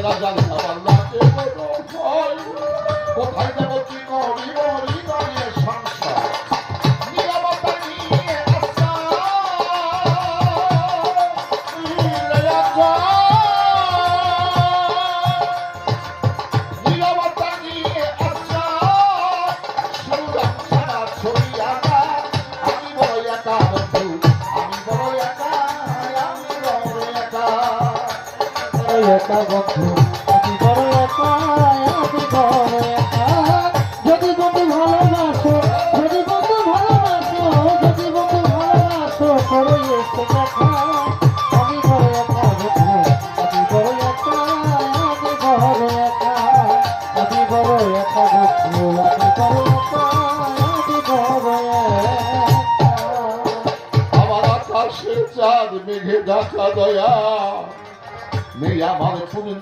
রাজার আমার লাগে বড় ভয় কোথায় যাব কি করি মরি দাঁড়িয়ে সংসার নিরাপত্তা নিয়ে আসা নিরাপত্তা নিয়ে আসা সুরাম ছাড়া ছবি আঁকা আমি বড় একা বন্ধু আমি বড় একা আমি বড় একা একা বন্ধু আমি বড় একা আমি বড় একা যদি বন্ধু ভালোবাসো যদি বন্ধু ভালোবাসো যদি বন্ধু ভালোবাসো করো এসে দেখা আমি বড় একা বন্ধু আমি বড় একা আমি বড় একা আমি বড় একা বন্ধু আমি বড় একা আমি বড় একা আমার আকাশে চাঁদ মেঘে ঢাকা দয়া মেয়ে আমার তুমি